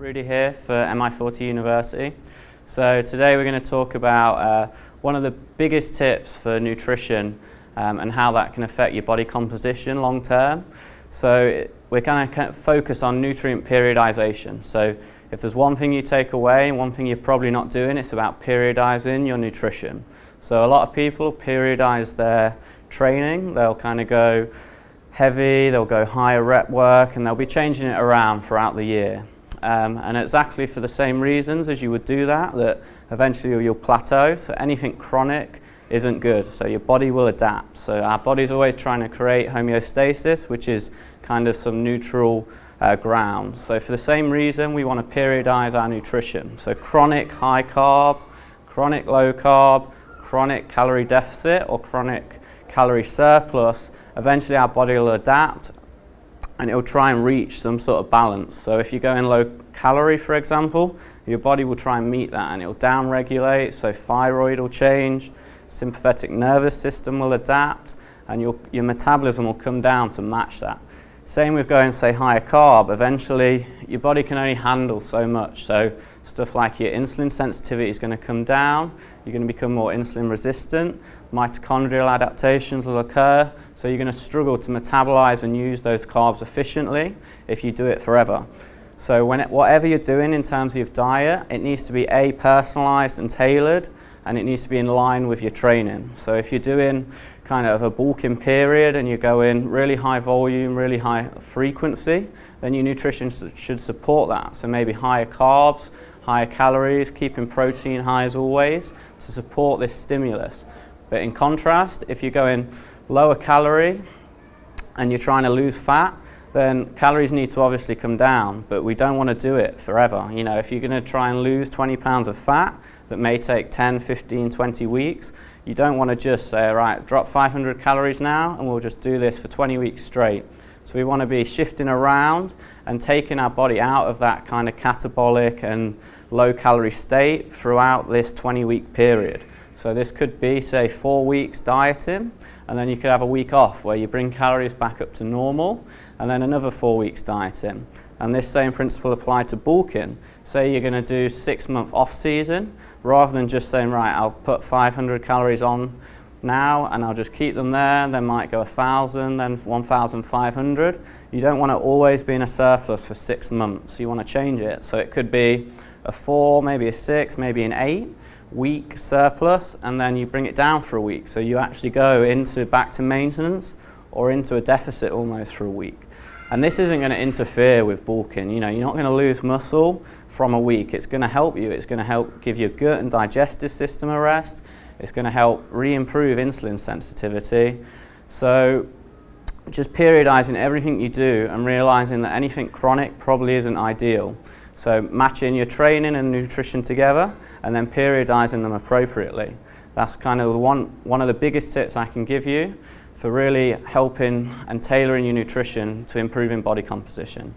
Rudy here for Mi40 University. So today we're going to talk about one of the biggest tips for nutrition and how that can affect your body composition long term. So we're going to focus on nutrient periodization. So if there's one thing you take away, one thing you're probably not doing, it's about periodizing your nutrition. So a lot of people periodize their training. They'll kind of go heavy, they'll go higher rep work, and they'll be changing it around throughout the year. And exactly for the same reasons as you would do that eventually you'll plateau. So anything chronic isn't good. So your body will adapt. So our body's always trying to create homeostasis, which is kind of some neutral ground. So for the same reason, we want to periodize our nutrition. So chronic high carb, chronic low carb, chronic calorie deficit, or chronic calorie surplus, eventually our body will adapt and it'll try and reach some sort of balance. So if you go in low calorie, for example, your body will try and meet that and it'll down regulate, so thyroid will change, sympathetic nervous system will adapt, and your metabolism will come down to match that. Same with going, say, higher carb. Eventually your body can only handle so much, so stuff like your insulin sensitivity is going to come down, you're going to become more insulin resistant, mitochondrial adaptations will occur, so you're going to struggle to metabolize and use those carbs efficiently if you do it forever. So whatever you're doing in terms of your diet, it needs to be personalized and tailored, and it needs to be in line with your training. So if you're doing kind of a bulking period and you go in really high volume, really high frequency, then your nutrition should support that. So maybe higher carbs, higher calories, keeping protein high as always to support this stimulus. But in contrast, if you go in lower calorie and you're trying to lose fat, then calories need to obviously come down, but we don't want to do it forever. You know, if you're going to try and lose 20 pounds of fat, that may take 10, 15, 20 weeks, you don't want to just say, right, drop 500 calories now and we'll just do this for 20 weeks straight. So we want to be shifting around and taking our body out of that kind of catabolic and low calorie state throughout this 20-week period. So this could be, say, 4 weeks dieting, and then you could have a week off where you bring calories back up to normal, and then another 4 weeks dieting. And this same principle applied to bulking. Say you're going to do 6-month off season, rather than just saying, right, I'll put 500 calories on now and I'll just keep them there, then might go 1,000, then 1,500. You don't want to always be in a surplus for 6 months. You want to change it. So it could be a 4, maybe a 6, maybe an 8-week surplus, and then you bring it down for a week. So you actually go back to maintenance or into a deficit almost for a week. And this isn't going to interfere with bulking. You know, you're not going to lose muscle from a week. It's going to help you. It's going to help give your gut and digestive system a rest. It's going to help re-improve insulin sensitivity. So just periodizing everything you do and realizing that anything chronic probably isn't ideal. So matching your training and nutrition together and then periodizing them appropriately. That's kind of one of the biggest tips I can give you for really helping and tailoring your nutrition to improving body composition.